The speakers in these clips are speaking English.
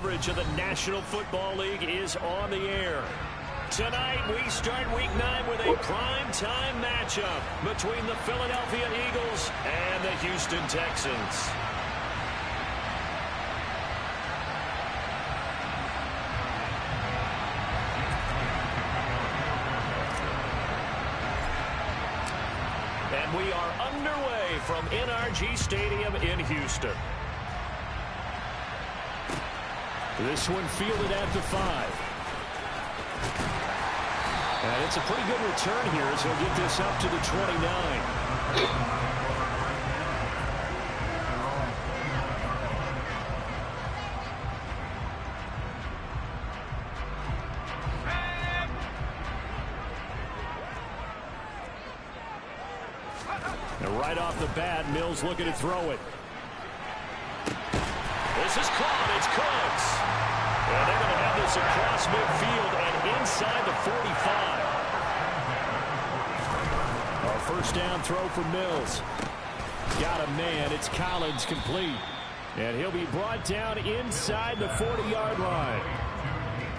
coverage of the National Football League is on the air. Tonight, we start Week 9 with a prime-time matchup between the Philadelphia Eagles and the Houston Texans. And we are underway from NRG Stadium in Houston. This one fielded at the 5. And it's a pretty good return here as he'll get this up to the 29. And right off the bat, Mills looking to throw it. This is caught. It's Cooks. And they're going to have this across midfield and inside the 45. A first down throw for Mills. Got a man. It's Collins complete. And he'll be brought down inside the 40-yard line.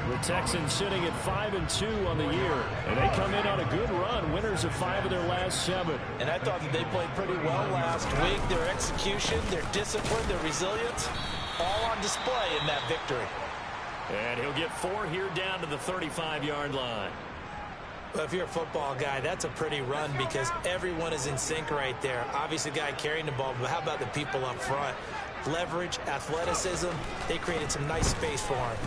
The Texans sitting at 5-2 on the year. And they come in on a good run. Winners of 5 of their last 7. And I thought that they played pretty well last week. Their execution, their discipline, their resilience, all on display in that victory. And he'll get 4 here down to the 35-yard line. Well, if you're a football guy, that's a pretty run because everyone is in sync right there. Obviously, the guy carrying the ball, but how about the people up front? Leverage, athleticism, they created some nice space for him.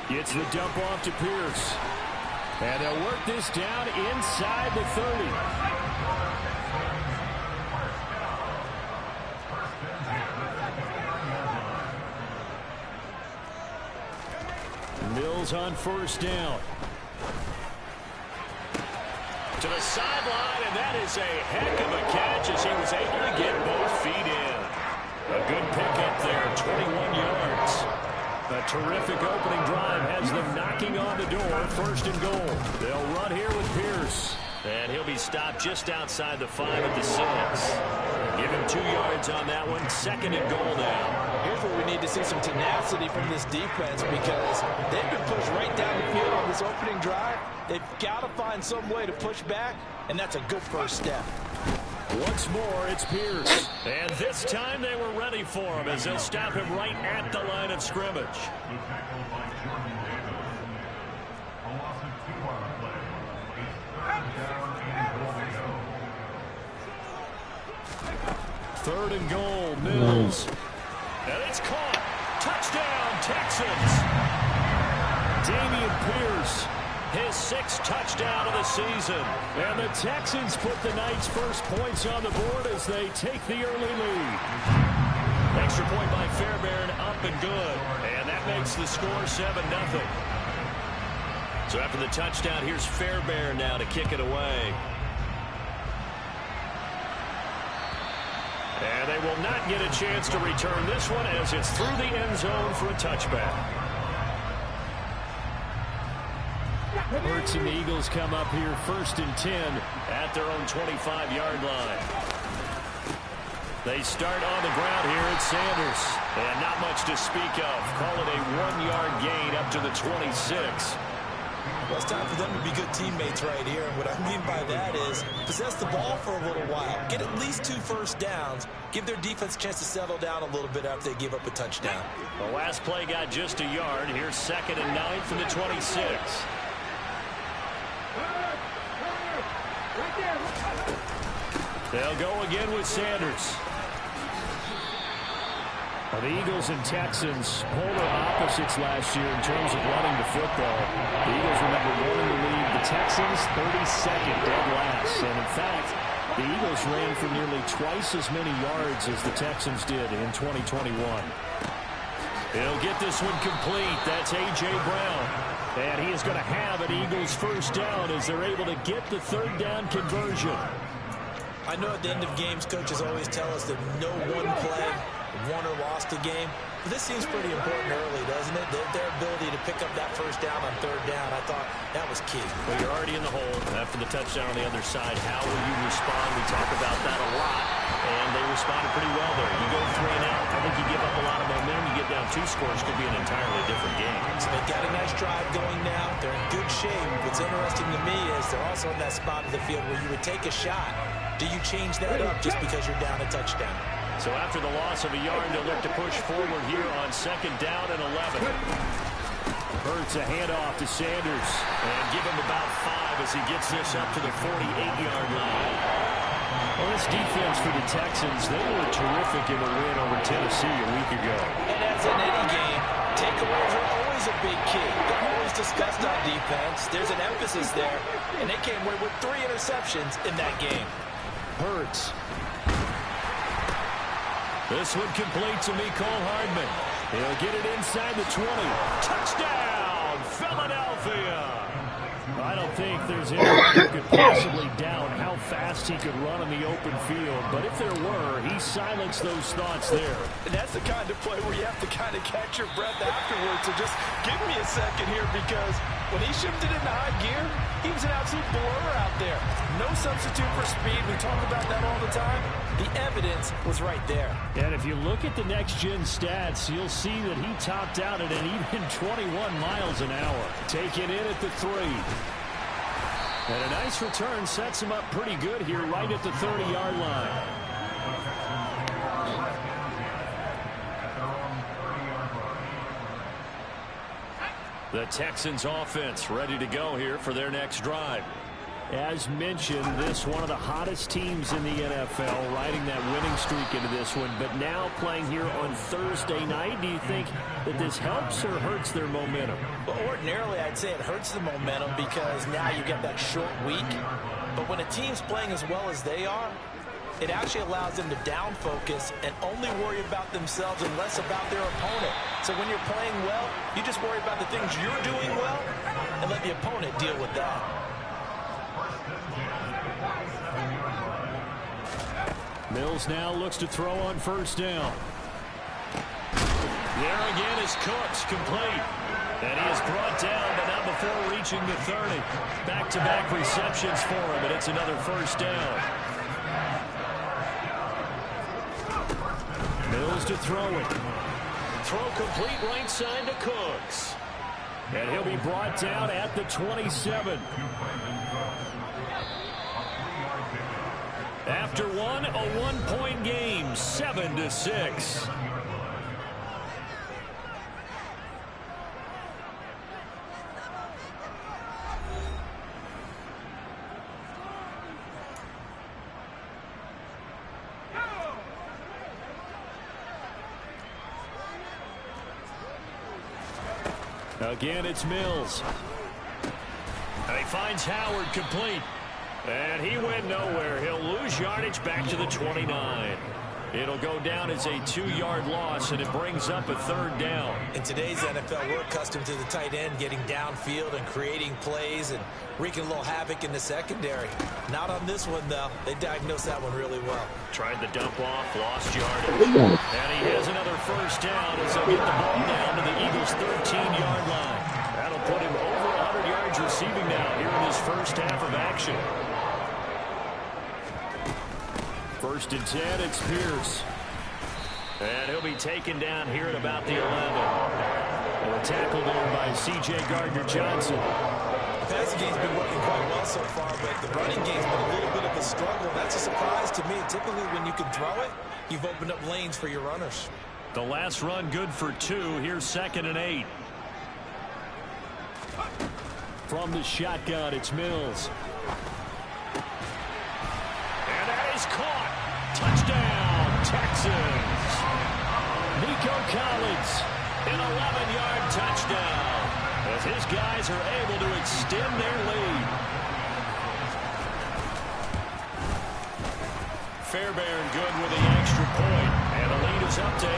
Gets the dump off to Pierce. And they'll work this down inside the 30. Mills on first down. To the sideline, and that is a heck of a catch as he was able to get both feet in. A good pickup there, 21 yards. A terrific opening drive has them knocking on the door, first and goal. They'll run here with Pierce. And he'll be stopped just outside the 5 at the 6. Give him 2 yards on that one, second and goal now. Here's where we need to see some tenacity from this defense because they've been pushed right down the field on this opening drive. They've got to find some way to push back, and that's a good first step. Once more, it's Pierce. And this time they were ready for him as they'll stop him right at the line of scrimmage. Third and goal, Mills. And it's caught. Touchdown, Texans. Dameon Pierce, his 6th touchdown of the season. And the Texans put the night's first points on the board as they take the early lead. Extra point by Fairbairn, up and good. And that makes the score 7-0. So after the touchdown, here's Fairbairn now to kick it away. And they will not get a chance to return this one as it's through the end zone for a touchback. Hurts and the Eagles come up here first and 10 at their own 25-yard line. They start on the ground here at Sanders. And not much to speak of. Call it a 1-yard gain up to the 26. Well, it's time for them to be good teammates right here. And what I mean by that is possess the ball for a little while. Get at least 2 first downs. Give their defense a chance to settle down a little bit after they give up a touchdown. The last play got just a yard. Here's 2nd and 9 from the 26. They'll go again with Sanders. The Eagles and Texans, polar opposites last year in terms of running the football. The Eagles were number 1 in the league. The Texans, 32nd, dead last. And in fact, the Eagles ran for nearly twice as many yards as the Texans did in 2021. He'll get this one complete. That's A.J. Brown. And he is going to have an Eagles first down as they're able to get the 3rd down conversion. I know at the end of games, coaches always tell us that no one play won or lost a game. But this seems pretty important early, doesn't it? Their ability to pick up that first down on 3rd down, I thought that was key. Well, you're already in the hole after the touchdown on the other side. How will you respond? We talk about that a lot. And they responded pretty well there. You go 3 and out. I think you give up a lot of momentum. You get down 2 scores, could be an entirely different game. So they've got a nice drive going now. They're in good shape. What's interesting to me is they're also in that spot of the field where you would take a shot. Do you change that up just because you're down a touchdown? So after the loss of a yard, they'll look to push forward here on 2nd down and 11. Hurts a handoff to Sanders. And give him about 5 as he gets this up to the 48-yard line. Well, this defense for the Texans, they were terrific in the win over Tennessee a week ago. And as in any game, takeaways are always a big key. They're always discussed on defense. There's an emphasis there. And they came away with 3 interceptions in that game. Hurts. This one complete to Mecole Hardman. He'll get it inside the 20. Touchdown, Philadelphia! I don't think there's anyone who could possibly doubt how fast he could run in the open field. But if there were, he silenced those thoughts there. And that's the kind of play where you have to kind of catch your breath afterwards. So just give me a second here, because when he shifted into high gear, he was an absolute blower out there. No substitute for speed. We talk about that all the time. The evidence was right there. And if you look at the next-gen stats, you'll see that he topped out at an even 21 miles an hour. Taken in at the 3. And a nice return sets him up pretty good here right at the 30-yard line. The Texans offense ready to go here for their next drive. As mentioned, this one of the hottest teams in the NFL, riding that winning streak into this one, but now playing here on Thursday night. Do you think that this helps or hurts their momentum? Well, ordinarily, I'd say it hurts the momentum because now you get that short week. But when a team's playing as well as they are, it actually allows them to down focus and only worry about themselves and less about their opponent. So when you're playing well, you just worry about the things you're doing well and let the opponent deal with that. Mills now looks to throw on 1st down. There again is Cooks, complete. And he is brought down, but not before reaching the 30. Back-to-back receptions for him, and it's another 1st down. Mills to throw it. Throw complete right side to Cooks. And he'll be brought down at the 27. After one, a 1-point game, 7-6. Again, it's Mills. And he finds Howard complete. And he went nowhere. He'll lose yardage back to the 29. It'll go down as a 2-yard loss, and it brings up a 3rd down. In today's NFL, we're accustomed to the tight end getting downfield and creating plays and wreaking a little havoc in the secondary. Not on this one, though. They diagnosed that one really well. Tried the dump off, lost yardage. And he has another 1st down as they'll get the ball down to the Eagles' 13-yard line. That'll put him over 100 yards receiving now here in his first half of action. 1st and 10, it's Pierce. And he'll be taken down here at about the 11. And a tackle there by C.J. Gardner-Johnson. The passing game's been working quite well so far, but the running game's been a little bit of a struggle. That's a surprise to me. Typically, when you can throw it, you've opened up lanes for your runners. The last run good for 2. Here's 2nd and 8. From the shotgun, it's Mills. And that is caught. Touchdown, Texans. Nico Collins, an 11-yard touchdown, as his guys are able to extend their lead. Fairbairn good with the extra point, and the lead is up to 8.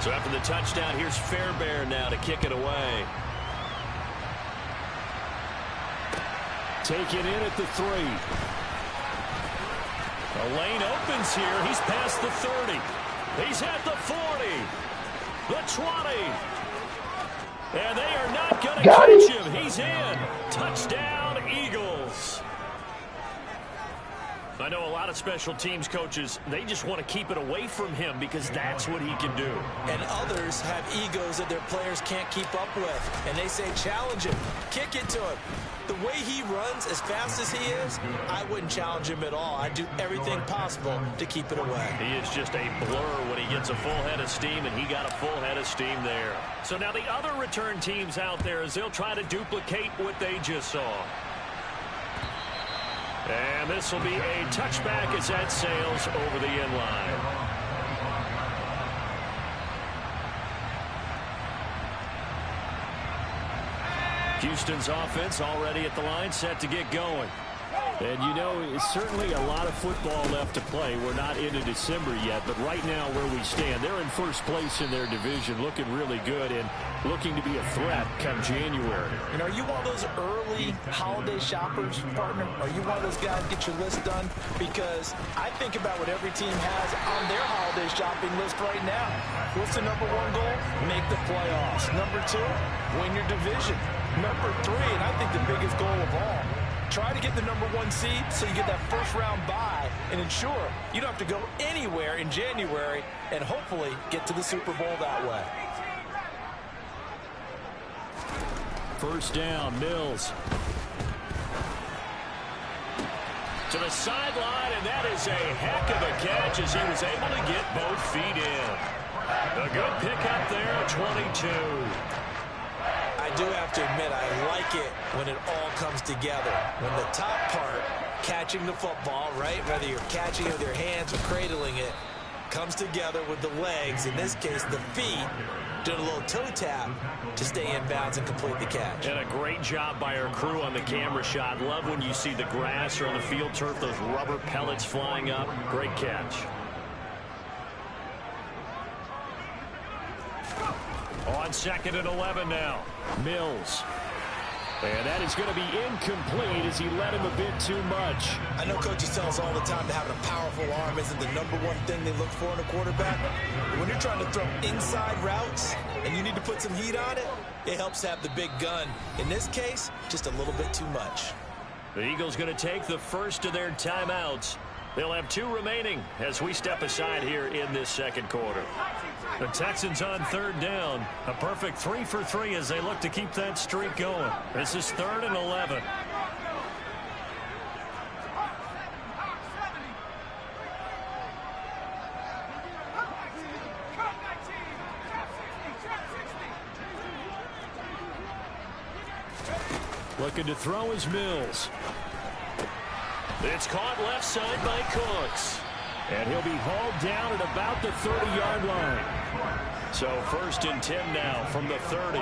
So after the touchdown, here's Fairbairn now to kick it away. Taken in at the 3. The lane opens here. He's past the 30. He's at the 40. The 20. And they are not going to catch him. He's in. Touchdown, Eagles. I know a lot of special teams coaches, they just want to keep it away from him because that's what he can do. And others have egos that their players can't keep up with. And they say, challenge him. Kick it to him. The way he runs, as fast as he is, I wouldn't challenge him at all. I'd do everything possible to keep it away. He is just a blur when he gets a full head of steam, and he got a full head of steam there. So now the other return teams out there, as they'll try to duplicate what they just saw. And this will be a touchback as that sails over the end line. Houston's offense already at the line, set to get going. And, you know, it's certainly a lot of football left to play. We're not into December yet, but right now where we stand, they're in first place in their division, looking really good and looking to be a threat come January. And are you one of those early holiday shoppers, partner? Are you one of those guys get your list done? Because I think about what every team has on their holiday shopping list right now. What's the number one goal? Make the playoffs. Number two, win your division. Number three, and I think the biggest goal of all, try to get the number one seed so you get that first round bye and ensure you don't have to go anywhere in January and hopefully get to the Super Bowl that way. First down, Mills. To the sideline, and that is a heck of a catch as he was able to get both feet in. A good pickup there, 22. I do have to admit, I like it when it all comes together. When the top part, catching the football, right, whether you're catching it with your hands or cradling it, comes together with the legs, in this case the feet, doing a little toe tap to stay in bounds and complete the catch. And a great job by our crew on the camera shot. Love when you see the grass or on the field turf, those rubber pellets flying up. Great catch. On 2nd and 11 now. Mills. And that is going to be incomplete as he led him a bit too much. I know coaches tell us all the time that having a powerful arm isn't the number one thing they look for in a quarterback. But when you're trying to throw inside routes and you need to put some heat on it, it helps have the big gun. In this case, just a little bit too much. The Eagles going to take the first of their timeouts. They'll have 2 remaining as we step aside here in this second quarter. The Texans on 3rd down. A perfect 3 for 3 as they look to keep that streak going. This is 3rd and 11. Looking to throw is Mills. It's caught left side by Cooks. And he'll be hauled down at about the 30-yard line. So 1st and 10 now from the 30.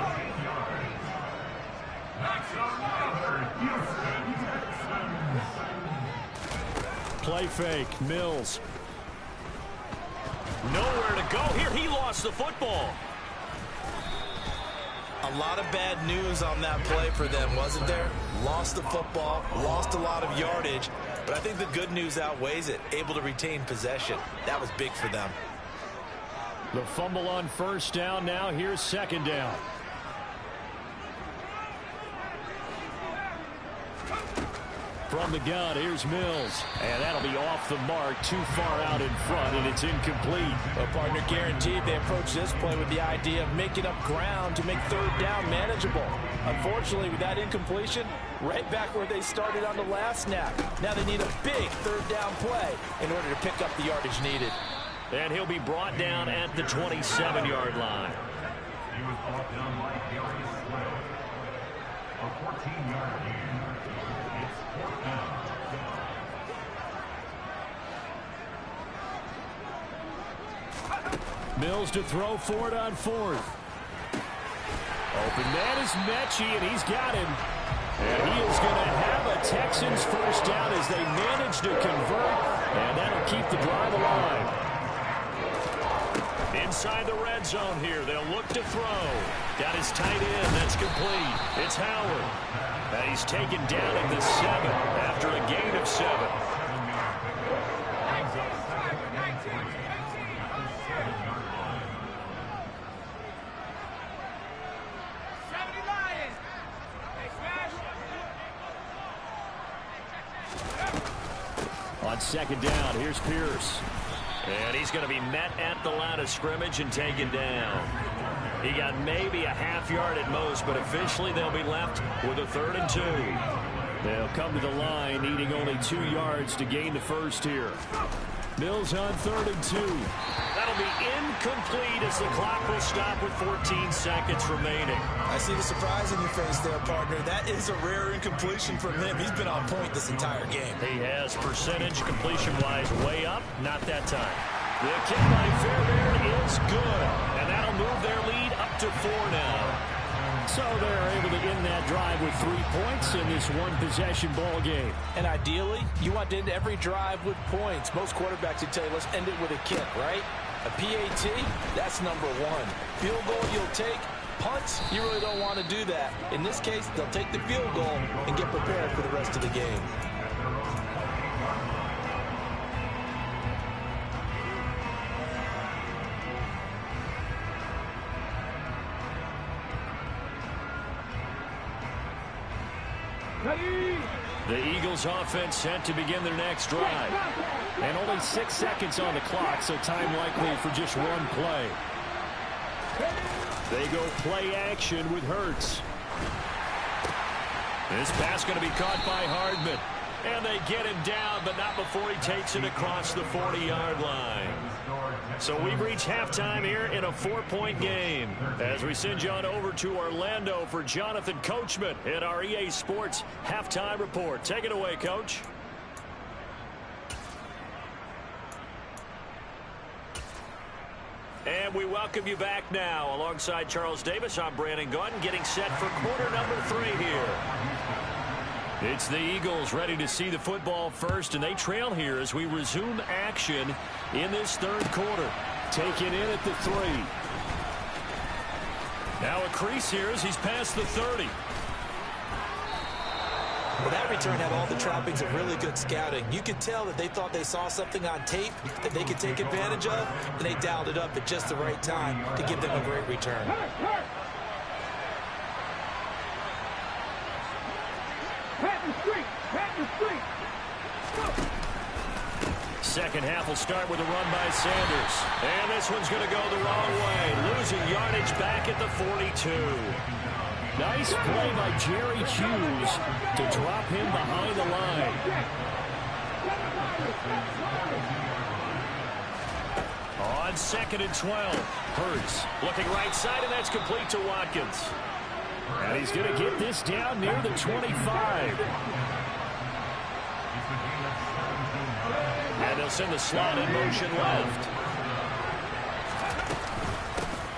Play fake, Mills. Nowhere to go here. He lost the football. A lot of bad news on that play for them, wasn't there? Lost the football, lost a lot of yardage, but I think the good news outweighs it. Able to retain possession. That was big for them. The fumble on 1st down. Now here's 2nd down. From the gun, here's Mills. And that'll be off the mark, too far out in front, and it's incomplete. Well, partner, guaranteed they approach this play with the idea of making up ground to make 3rd down manageable. Unfortunately, with that incompletion, right back where they started on the last snap. Now they need a big 3rd down play in order to pick up the yardage needed. And he'll be brought down at the 27-yard line. He was brought down by Darius Slay. A 14-yard gain. It's 4th down. Mills to throw for it on 4th. Open man is Mechie, and he's got him. And he is going to have a Texans first down as they manage to convert, and that'll keep the drive alive. Inside the red zone here, they'll look to throw. Got his tight end, that's complete. It's Howard. And he's taken down at the 7 after a gain of 7. second down. Here's Pierce. And he's going to be met at the line of scrimmage and taken down. He got maybe a half yard at most, but officially they'll be left with a 3rd and 2. They'll come to the line needing only 2 yards to gain the first here. Mills on 3rd and 2. That'll be incomplete as the clock will stop with 14 seconds remaining. I see the surprise in your face there, partner. That is a rare incompletion from him. He's been on point this entire game. He has percentage completion-wise way up. Not that time. The kick by Fairbairn is good, and that'll move their lead up to 4 now. So they're able to end that drive with 3 points in this one-possession ball game. And ideally, you want to end every drive with points. Most quarterbacks would tell you, let's end it with a kick, right? A PAT, that's number 1. Field goal you'll take. Punts, you really don't want to do that. In this case, they'll take the field goal and get prepared for the rest of the game. The Eagles offense set to begin their next drive. And only 6 seconds on the clock, so time likely for just one play. They go play action with Hurts. This pass going to be caught by Hardman. And they get him down, but not before he takes it across the 40-yard line. So we've reached halftime here in a 4-point game. As we send you on over to Orlando for Jonathan Coachman in our EA Sports Halftime Report. Take it away, Coach. And we welcome you back now. Alongside Charles Davis, I'm Brandon Gunn, getting set for quarter number 3 here. It's the Eagles ready to see the football first, and they trail here as we resume action in this 3rd quarter. Taken in at the 3. Now a crease here as he's past the 30. Well, that return had all the trappings of really good scouting. You could tell that they thought they saw something on tape that they could take advantage of, and they dialed it up at just the right time to give them a great return. Second half will start with a run by Sanders. And this one's going to go the wrong way. Losing yardage back at the 42. Nice play by Jerry Hughes to drop him behind the line. On 2nd and 12. Hurts looking right side, and that's complete to Watkins. And he's going to get this down near the 25. And they'll send the slot in motion left.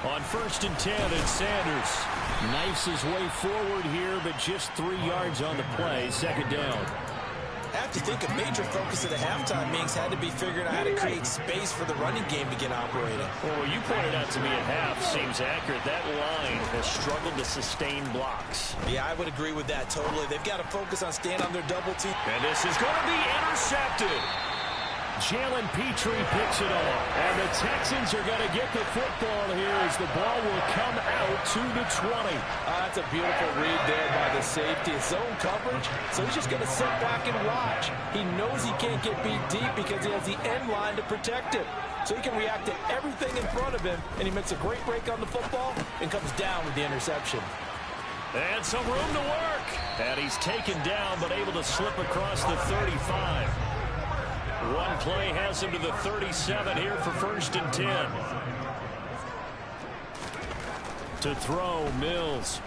On 1st and 10, it's Sanders. Knifes his way forward here, but just 3 yards on the play. Second down. I have to think a major focus of the halftime meetings had to be figuring out how to create space for the running game to get operating. Well, you pointed out to me at half seems accurate. That line has struggled to sustain blocks. Yeah, I would agree with that totally. They've got to focus on staying on their double team. And this is going to be intercepted. Jalen Petrie picks it off. And the Texans are going to get the football here as the ball will come out to the 20. That's a beautiful read there by the safety. It's zone coverage, so he's just going to sit back and watch. He knows he can't get beat deep because he has the end line to protect him. So he can react to everything in front of him, and he makes a great break on the football and comes down with the interception. And some room to work. And he's taken down but able to slip across the 35. One play has him to the 37 here for 1st and 10. To throw, Mills.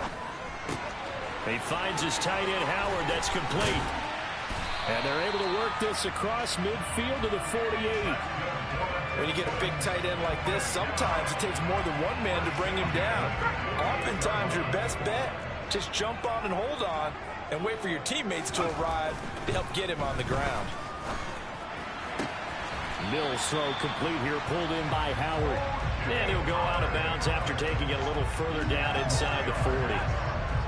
He finds his tight end, Howard. That's complete. And they're able to work this across midfield to the 48. When you get a big tight end like this, sometimes it takes more than one man to bring him down. Oftentimes, your best bet, just jump on and hold on and wait for your teammates to arrive to help get him on the ground. Mills throw complete here, pulled in by Howard. And he'll go out of bounds after taking it a little further down inside the 40.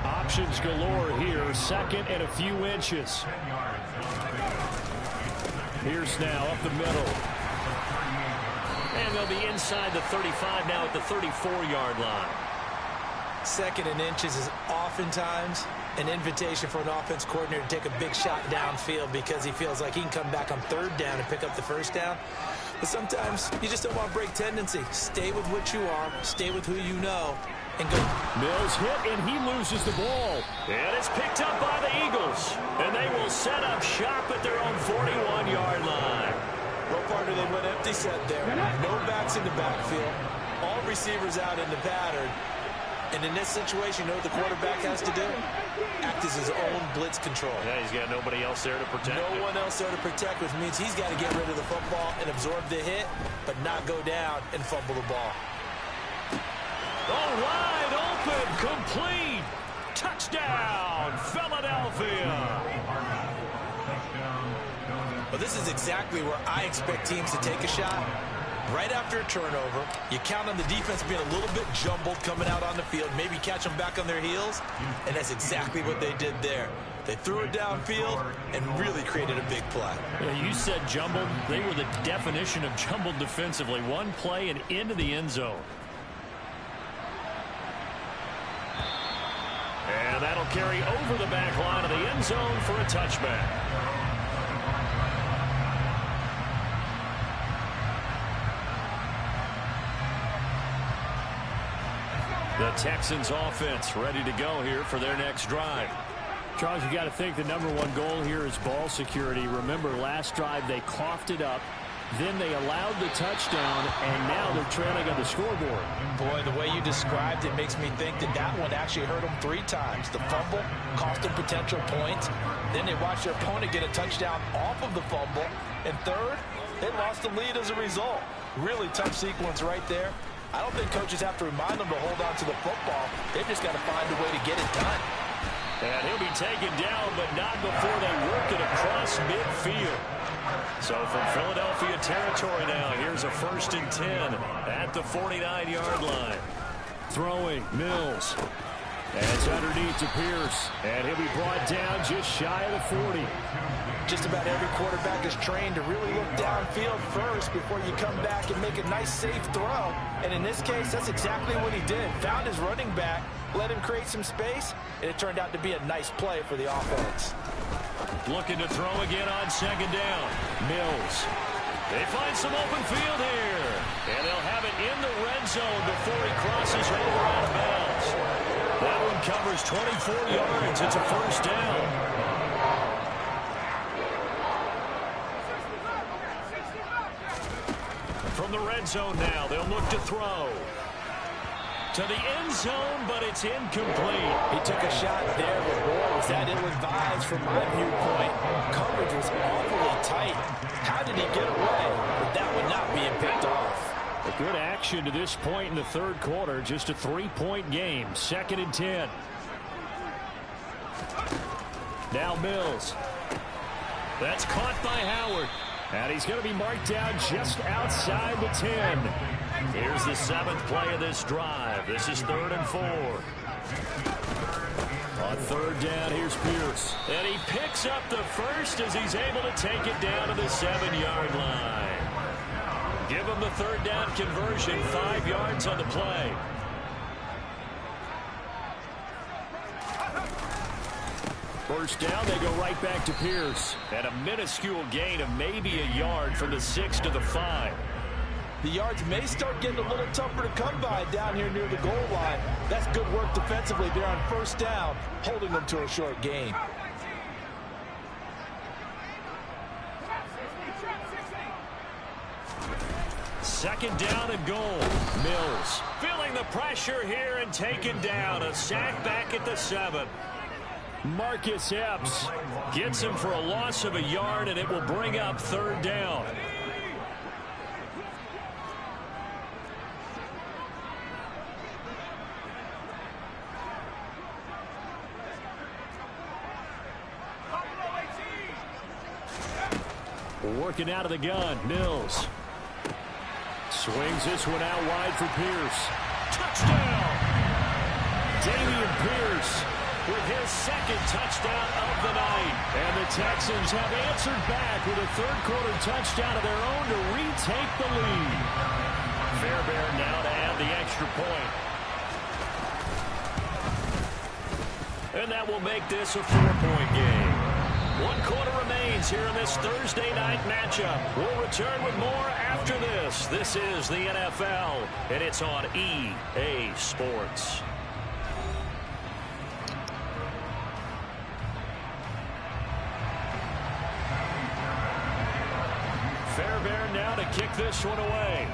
Options galore here, 2nd and a few inches. Pierce now up the middle. And they'll be inside the 35 now at the 34-yard line. 2nd and inches is oftentimes an invitation for an offense coordinator to take a big shot downfield because he feels like he can come back on third down and pick up the first down. But sometimes you just don't want to break tendency. Stay with what you are, stay with who you know, and go. Mills hit, and he loses the ball. And it's picked up by the Eagles. And they will set up shop at their own 41-yard line. Well, partner, they went empty set there. No backs in the backfield. All receivers out in the pattern. And in this situation, you know what the quarterback has to do? Act as his own blitz control. Yeah, he's got nobody else there to protect him. No one else there to protect, which means he's got to get rid of the football and absorb the hit, but not go down and fumble the ball. Oh, wide open, complete. Touchdown, Philadelphia. Well, this is exactly where I expect teams to take a shot. Right after a turnover, you count on the defense being a little bit jumbled coming out on the field, maybe catch them back on their heels, and that's exactly what they did there. They threw it downfield and really created a big play. Yeah, you said jumbled. They were the definition of jumbled defensively. One play and into the end zone. And that'll carry over the back line of the end zone for a touchback. The Texans offense ready to go here for their next drive. Charles, you got to think the #1 goal here is ball security. Remember, last drive they coughed it up. Then they allowed the touchdown, and now they're trailing on the scoreboard. Boy, the way you described it makes me think that that one actually hurt them 3 times. The fumble cost them potential points. Then they watched their opponent get a touchdown off of the fumble. And third, they lost the lead as a result. Really tough sequence right there. I don't think coaches have to remind them to hold on to the football. They've just got to find a way to get it done. And he'll be taken down, but not before they work it across midfield. So from Philadelphia territory now, here's a 1st and 10 at the 49-yard line. Throwing, Mills. And it's underneath to Pierce. And he'll be brought down just shy of the 40. Just about every quarterback is trained to really look downfield first before you come back and make a nice, safe throw. And in this case, that's exactly what he did. Found his running back, let him create some space, and it turned out to be a nice play for the offense. Looking to throw again on 2nd down. Mills. They find some open field here. And they'll have it in the red zone before he crosses over out of bounds. That one covers 24 yards. It's a 1st down. From the red zone now, they'll look to throw. To the end zone, but it's incomplete. He took a shot there, but boy, was that ill-advised from my viewpoint. Coverage was awfully tight. How did he get away with that one not being picked off? A good action to this point in the 3rd quarter. Just a 3-point game. 2nd and 10. Now Mills. That's caught by Howard. And he's going to be marked down just outside the 10. Here's the 7th play of this drive. This is 3rd and 4. On 3rd down, here's Pierce. And he picks up the first as he's able to take it down to the 7-yard line. Give him the 3rd down conversion, 5 yards on the play. First down, they go right back to Pierce. And a minuscule gain of maybe a yard from the 6 to the 5. The yards may start getting a little tougher to come by down here near the goal line. That's good work defensively there on 1st down, holding them to a short gain. Second down and goal. Mills feeling the pressure here and taken down. A sack back at the 7. Marcus Epps gets him for a loss of a yard, and it will bring up 3rd down. Working out of the gun, Mills. Swings this one out wide for Pierce. Touchdown! Dameon Pierce with his 2nd touchdown of the night. And the Texans have answered back with a 3rd quarter touchdown of their own to retake the lead. Fairbairn now to add the extra point. And that will make this a 4-point game. 1 quarter remains here in this Thursday night matchup. We'll return with more after this. This is the NFL, and it's on EA Sports. Fairbairn now to kick this one away.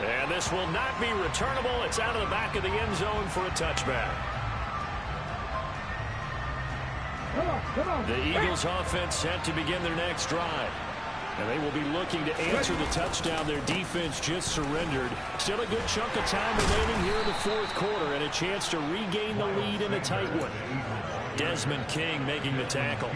And this will not be returnable. It's out of the back of the end zone for a touchback. The Eagles offense set to begin their next drive. And they will be looking to answer the touchdown their defense just surrendered. Still a good chunk of time remaining here in the 4th quarter and a chance to regain the lead in a tight one. Desmond King making the tackle.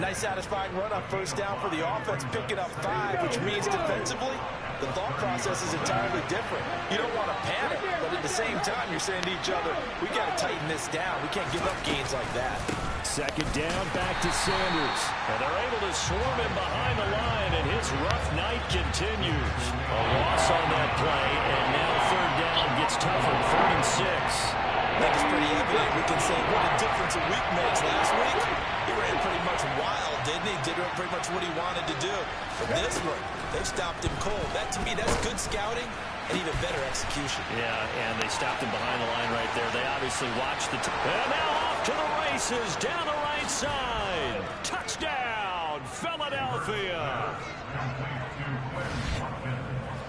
Nice satisfying run on first down for the offense, picking up 5, which means defensively, the thought process is entirely different. You don't want to panic, but at the same time, you're saying to each other, we got to tighten this down. We can't give up gains like that. 2nd down, back to Sanders. And they're able to swarm him behind the line, and his rough night continues. A loss on that play, and now 3rd down gets tougher, 3rd and 6. I think it's pretty evident. We can say what a difference a week makes. Last week, he ran pretty much wild, didn't he? Did pretty much what he wanted to do. But this one, they've stopped him cold. That, to me, that's good scouting and even better execution. Yeah, and they stopped him behind the line right there. They obviously watched the... And now off to the races, down the right side. Touchdown, Philadelphia.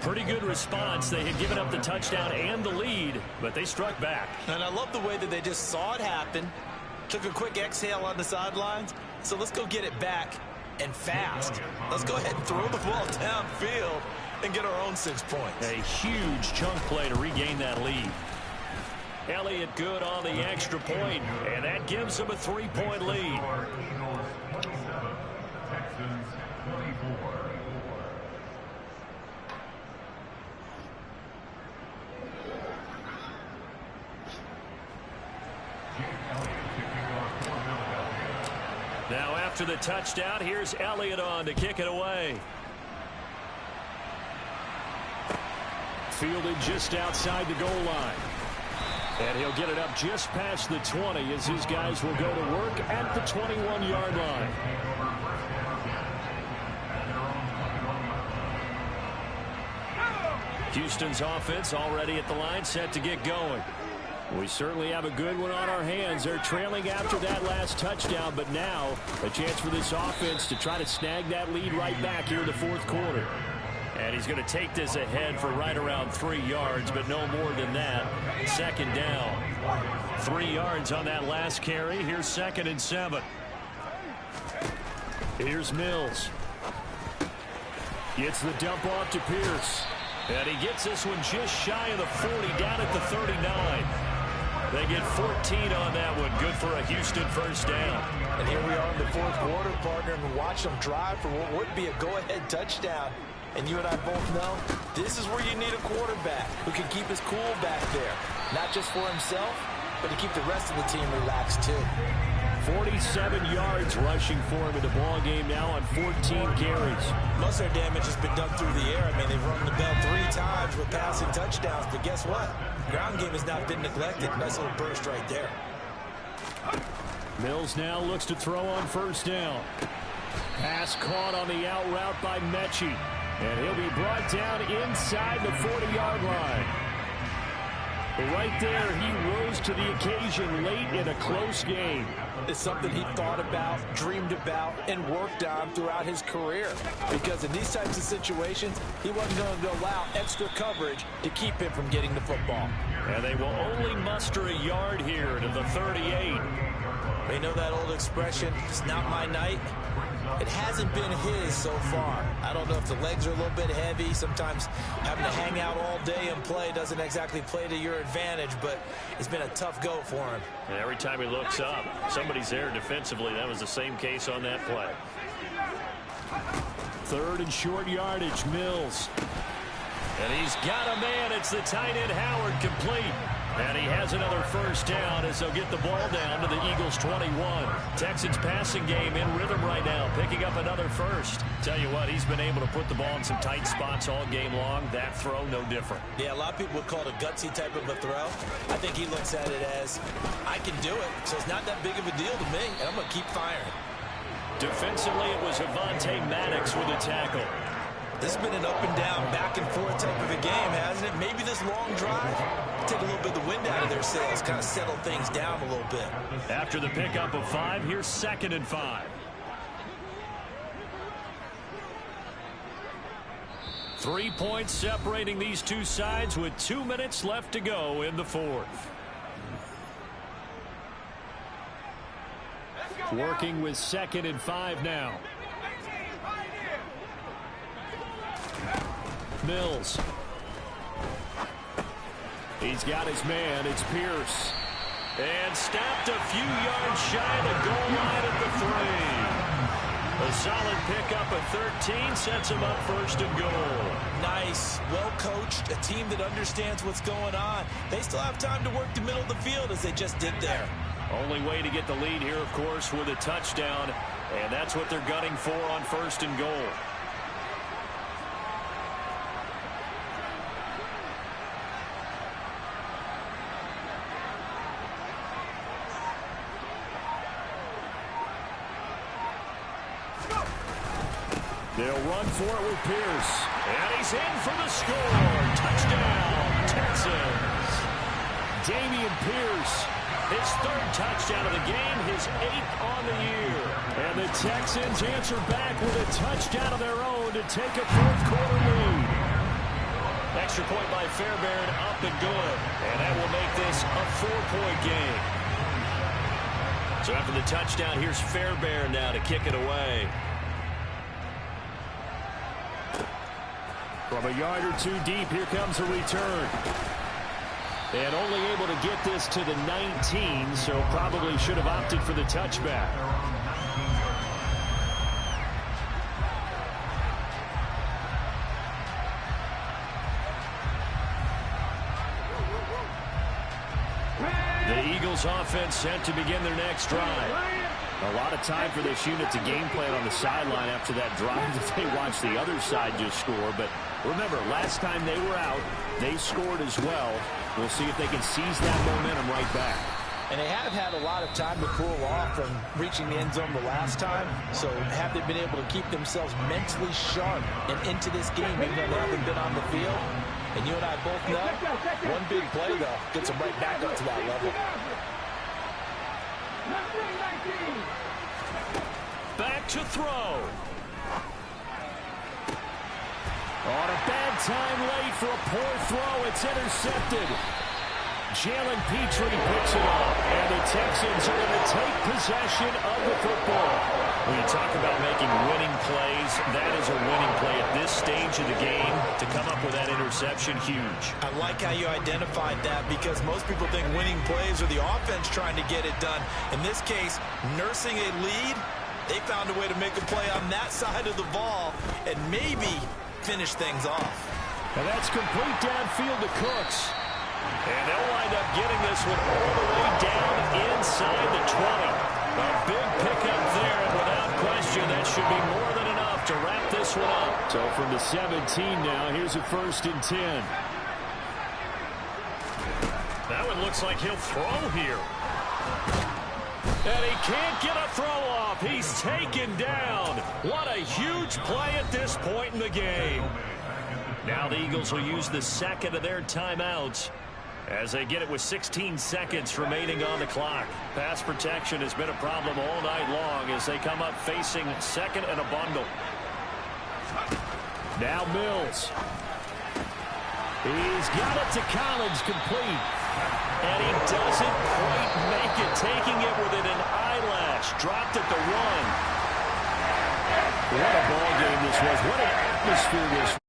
Pretty good response. They had given up the touchdown and the lead, but they struck back. And I love the way that they just saw it happen, took a quick exhale on the sidelines. So let's go get it back and fast. Let's go ahead and throw the ball downfield and get our own 6 points. A huge chunk play to regain that lead. Elliott good on the extra point, and that gives them a 3-point lead. Eagles 27, Texans 24. Now after the touchdown, here's Elliott on to kick it away. Fielded just outside the goal line. And he'll get it up just past the 20 as his guys will go to work at the 21-yard line. Houston's offense already at the line, set to get going. We certainly have a good one on our hands. They're trailing after that last touchdown, but now a chance for this offense to try to snag that lead right back here in the 4th quarter. And he's going to take this ahead for right around 3 yards, but no more than that. 2nd down. 3 yards on that last carry. Here's 2nd and 7. Here's Mills. Gets the dump off to Pierce. And he gets this one just shy of the 40, down at the 39. They get 14 on that one. Good for a Houston 1st down. And here we are in the 4th quarter, partner, and watch them drive for what would be a go-ahead touchdown. And you and I both know this is where you need a quarterback who can keep his cool back there. Not just for himself, but to keep the rest of the team relaxed too. 47 yards rushing for him in the ball game now on 14 carries. Most of their damage has been done through the air. I mean, they've rung the bell 3 times with passing touchdowns, but guess what? Ground game has not been neglected. Nice little burst right there. Mills now looks to throw on 1st down. Pass caught on the out route by Mechie. And he'll be brought down inside the 40-yard line. Right there, he rose to the occasion late in a close game. It's something he thought about, dreamed about, and worked on throughout his career. Because in these types of situations, he wasn't going to allow extra coverage to keep him from getting the football. And they will only muster a yard here to the 38. They know that old expression, it's not my night. It hasn't been his so far. I don't know if the legs are a little bit heavy. Sometimes having to hang out all day and play doesn't exactly play to your advantage, but it's been a tough go for him. And every time he looks up, somebody's there defensively. That was the same case on that play. 3rd and short yardage, Mills. And he's got a man. It's the tight end, Howard, complete. And he has another first down as they'll get the ball down to the Eagles' 21. Texans passing game in rhythm right now, picking up another first. Tell you what, he's been able to put the ball in some tight spots all game long. That throw, no different. Yeah, a lot of people would call it a gutsy type of a throw. I think he looks at it as, I can do it, so it's not that big of a deal to me, and I'm going to keep firing. Defensively, it was Madden with a tackle. This has been an up and down, back and forth type of a game, hasn't it? Maybe this long drive, take a little bit of the wind out of their sails, kind of settle things down a little bit. After the pickup of 5, here's 2nd and 5. 3 points separating these two sides with 2 minutes left to go in the 4th. Working with 2nd and 5 now. Mills. He's got his man. It's Pierce. And snapped a few yards shy of the goal line at the 3. A solid pickup at 13 sets him up 1st and goal. Nice. Well coached. A team that understands what's going on. They still have time to work the middle of the field as they just did there. Only way to get the lead here, of course, with a touchdown. And that's what they're gunning for on 1st and goal. They'll run for it with Pierce. And he's in for the score. Touchdown, Texans. Dameon Pierce, his 3rd touchdown of the game, his 8th on the year. And the Texans answer back with a touchdown of their own to take a 4th quarter lead. Extra point by Fairbairn, up and good. And that will make this a 4-point game. So after the touchdown, here's Fairbairn now to kick it away. From a yard or 2 deep, here comes a return. And only able to get this to the 19, so probably should have opted for the touchback. The Eagles offense set to begin their next drive. A lot of time for this unit to game plan on the sideline after that drive that they watched the other side just score. But remember, last time they were out, they scored as well. We'll see if they can seize that momentum right back. And they have had a lot of time to cool off from reaching the end zone the last time. So have they been able to keep themselves mentally sharp and into this game, even though they haven't been on the field? And you and I both know, one big play, though, gets them right back up to that level. Back to throw. On a bad time late for a poor throw. It's intercepted. Jalen Petrie picks it up. And the Texans are going to take possession of the football. When you talk about making winning plays, that is a winning play at this stage of the game. To come up with that interception, huge. I like how you identified that because most people think winning plays are the offense trying to get it done. In this case, nursing a lead, they found a way to make a play on that side of the ball and maybe finish things off. And that's complete downfield to Cooks. And they'll wind up getting this one all the way down inside the 20. A big pickup there, and without question, that should be more than enough to wrap this one up. So from the 17 now, here's a 1st and 10. That one looks like he'll throw here. And he can't get a throw off. He's taken down. What a huge play at this point in the game. Now the Eagles will use the 2nd of their timeouts as they get it with 16 seconds remaining on the clock. Pass protection has been a problem all night long as they come up facing 2nd and a bundle. Now Mills. He's got it to Collins, complete. And he doesn't quite make it, taking it within an eyelash. Dropped at the 1. What a ball game this was. What an atmosphere this was.